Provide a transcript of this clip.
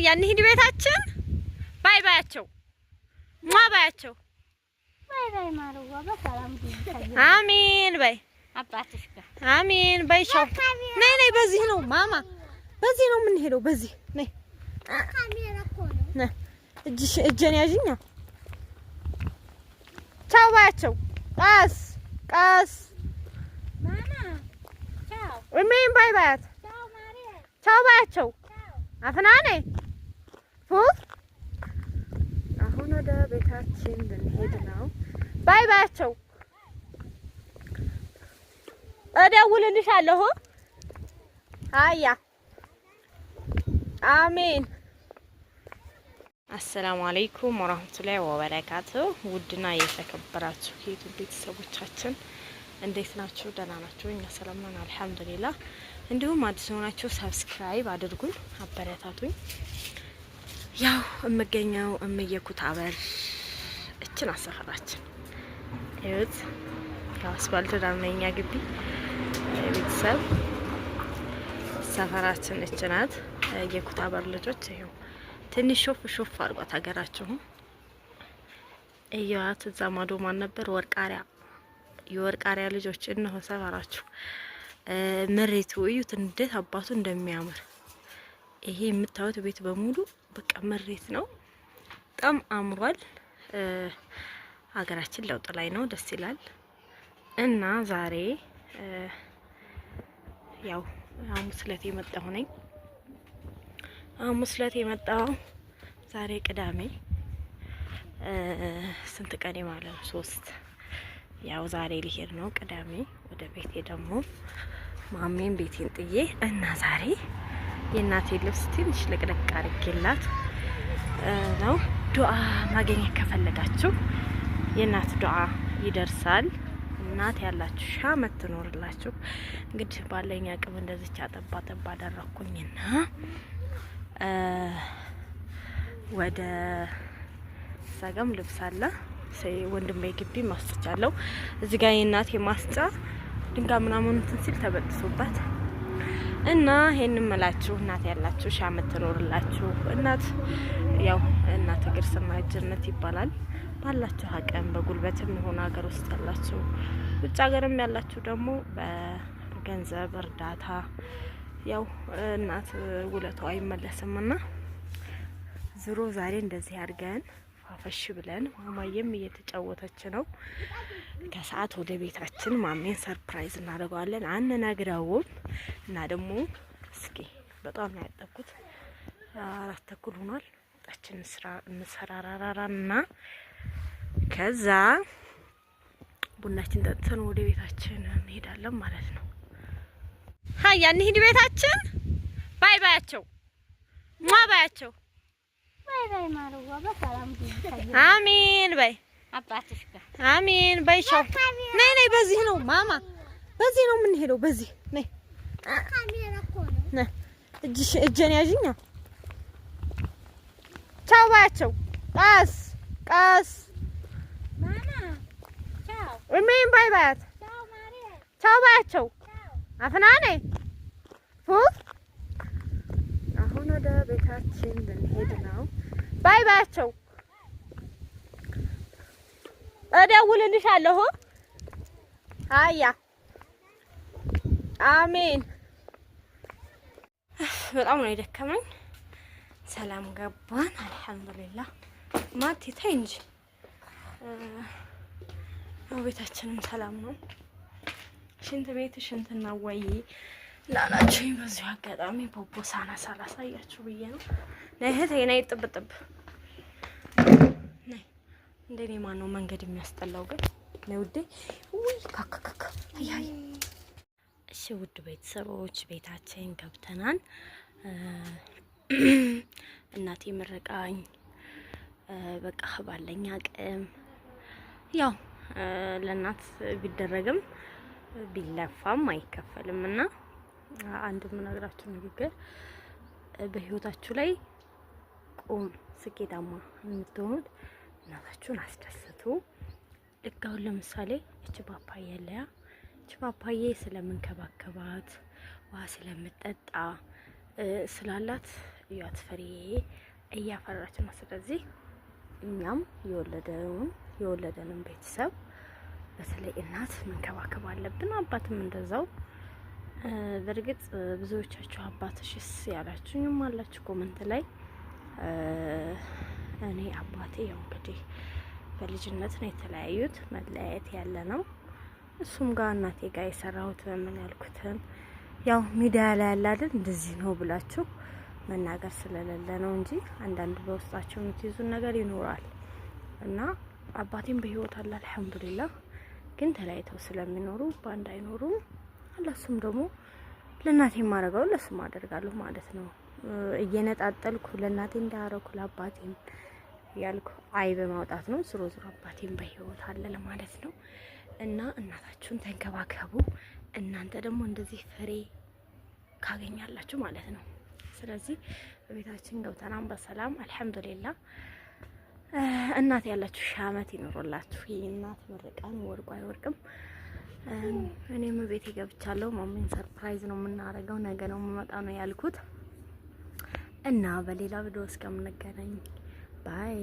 ሀያ እንሂድ ቤታችን። ባይ ባያቸው ባያቸው። ባይ ባይ ማሩዋ በሰላም አሚን በይ አባትሽ ጋር አሚን በይ። ሻው ነይ ነይ፣ በዚህ ነው ማማ፣ በዚህ ነው የምንሄደው። በዚህ ነይ። ካሜራ እኮ ነው። ነይ እጄን ያዥኛ። ቻው ባያቸው። ቀስ ቀስ ማማ ቻው። እሜን ባይ ባያት። ቻው ማሪያ ቻው ባያቸው። አፍናኔ ፉፍ። አሁን ወደ ቤታችን ልንሄድ ነው። ባይ ባያቸው። እደውልልሻለሁ። አያ አሜን። አሰላሙ አለይኩም ወራህመቱላሂ ወበረካቱ። ውድና የተከበራችሁ የዩቲዩብ ቤተሰቦቻችን እንዴት ናችሁ? ደህና ናችሁ? እኛ ሰላም ነን አልሐምዱሊላህ። እንዲሁም አዲስ ሆናችሁ ሰብስክራይብ አድርጉን፣ አበረታቱኝ። ያው እምገኘው እምየኩታበር እችን አሰፈራችን እዩት። ያው አስፋልት ዳር ነው የኛ ግቢ ቤተሰብ። ሰፈራችን እች ናት። የኩታበር ልጆች ይኸው ትንሽ ሾፍ ሾፍ አድርጓት ሀገራችሁ እያት። እዛ ማዶ ማን ነበር? ወርቃሪያ፣ የወርቃሪያ ልጆች እነሆ ሰፈራችሁ። መሬቱ እዩት እንዴት አባቱ እንደሚያምር። ይሄ የምታዩት ቤት በሙሉ በቃ መሬት ነው። በጣም አምሯል። ሀገራችን ለውጥ ላይ ነው። ደስ ይላል። እና ዛሬ ያው ሐሙስ ዕለት የመጣሁ ነኝ። ሐሙስ ዕለት የመጣሁ ዛሬ ቅዳሜ ስንት ቀኔ ማለት ነው? 3። ያው ዛሬ ሊሄድ ነው ቅዳሜ ወደ ቤቴ ደግሞ ማሜን ቤቴን ጥዬ እና ዛሬ የእናቴ ልብስ ትንሽ ልቅልቅ አድርጌላት ነው። ዱአ ማግኘት ከፈለጋችሁ የእናት ዱአ ይደርሳል። እናት ያላችሁ ሻመት ትኖርላችሁ። እንግዲህ ባለኝ አቅም እንደዚች አጠባ ጠባ አደረኩኝና ወደ ሰገም ልብስ አለ ወንድሜ ግቢ ማስጫለው። እዚህ ጋር የእናቴ ማስጫ ድንጋይ ምናምን እንትን ሲል ተበጥሶባት እና ይሄንን መላችሁ እናት ያላችሁ ሻመት ትኖርላችሁ። እናት ያው እናት እግር ስማይ ጀነት ይባላል። ባላችሁ አቅም በጉልበትም ሆነ ሀገር ውስጥ ያላችሁ ውጭ ሀገርም ያላችሁ ደግሞ በገንዘብ እርዳታ ያው እናት ውለቷ አይመለስምና ዝሮ ዛሬ እንደዚህ አድርገን ፋፈሽ ብለን ማማዬም እየተጫወተች ነው። ከሰዓት ወደ ቤታችን ማሜን ሰርፕራይዝ እናደርገዋለን። አንነግረውም እና ደግሞ እስኪ በጣም ነው ያጠብኩት። 4 ተኩል ሆኗል። ጣችን እንሰራራራና ከዛ ቡናችን ጠጥተን ወደ ቤታችን እንሄዳለን ማለት ነው። ሀያ እንሂድ ቤታችን። ባይ ባያቸው ባያቸው። ባይ ባይ ማሩዋ በሰላም አሚን በይ አባትሽ ጋር አሚን በይ። ሻው ነይ ነይ፣ በዚህ ነው ማማ፣ በዚህ ነው የምንሄደው። በዚህ ነይ። ካሜራ እኮ ነው። ነይ እጄን ያዥኛ። ቻው ባያቸው። ቀስ ቀስ ማማ ቻው። እሜን ባይ ባያት። ቻው ማሪያ ቻው ባያቸው። አፍናኔ ፉፍ። አሁን ወደ ቤታችን ልንሄድ ነው። ባይ ባያቸው። እደውልልሻለሁ። አያ አሜን። በጣም ነው የደከመኝ። ሰላም ገባን አልሐምዱሊላህ። ማቲ ተይ እንጂ ቤታችንም ሰላም ነው። ሽንት ቤት ሽንትና ወይ ላላችሁ በዚሁ አጋጣሚ ቦቦሳና ሳላሳያችሁ ብዬ ነው። ነይ እህቴ ነይ፣ ጥብጥብ ነይ። እንደኔ ማን ነው መንገድ የሚያስጠላው ግን? ነይ ውዴ። ውይ ካካካካ አይ። እሺ ውድ ቤተሰቦች ቤታችን ገብተናል። እናቴ ምርቃኝ በቃ ባለኝ አቅም ያው ለእናት ቢደረግም ቢለፋም አይከፈልም እና አንድ የምነግራችሁ ንግግር በህይወታችሁ ላይ ቁም ስኬታማ የምትሆኑት እናታችሁን አስደስቱ። ልክ አሁን ለምሳሌ እቺ ፓፓዬ ያለያ እቺ ፓፓዬ ስለምንከባከባት ውሃ ስለምጠጣ ስላላት እያት ፍሬ እያፈራች ነው። ስለዚህ እኛም የወለደንን ቤተሰብ በተለይ እናት መንከባከብ አለብን። አባትም እንደዛው። በእርግጥ ብዙዎቻችሁ አባትሽስ ያላችሁኝም አላችሁ ኮመንት ላይ። እኔ አባቴ ያው እንግዲህ በልጅነት ነው የተለያዩት፣ መለያየት ያለ ነው። እሱም ጋር እናቴ ጋር የሰራሁት ምን ያልኩትን ያው ሚዲያ ላይ ያለ አይደል እንደዚህ ነው ብላችሁ መናገር ስለሌለ ነው እንጂ አንዳንድ በውስጣቸው የምትይዙን ነገር ይኖራል እና አባቴም በህይወት አለ አልሐምዱሊላህ። ግን ተለያይተው ስለሚኖሩ ባንድ አይኖሩም። ለሱም ደግሞ ለእናቴ ማረጋው ለሱም አደርጋለሁ ማለት ነው። እየነጣጠልኩ ለእናቴ እንዳረኩ ለአባቴም ያልኩ አይ በማውጣት ነው። ዝሮ አባቴም በህይወት አለ ለማለት ነው። እና እናታችሁን ተንከባከቡ። እናንተ ደግሞ እንደዚህ ፍሬ ካገኛላችሁ ማለት ነው። ስለዚህ በቤታችን ገብተናል በሰላም አልሐምዱሊላህ። እናት ያላችሁ ሺህ ዓመት ይኖርላችሁ። የእናት ምርቃን ወርቁ አይወርቅም። እኔም ቤቴ ገብቻለሁ። ማሚን ሰርፕራይዝ ነው የምናደርገው። ነገ ነው የምመጣው ነው ያልኩት እና በሌላ ቪዲዮ እስከምንገናኝ ባይ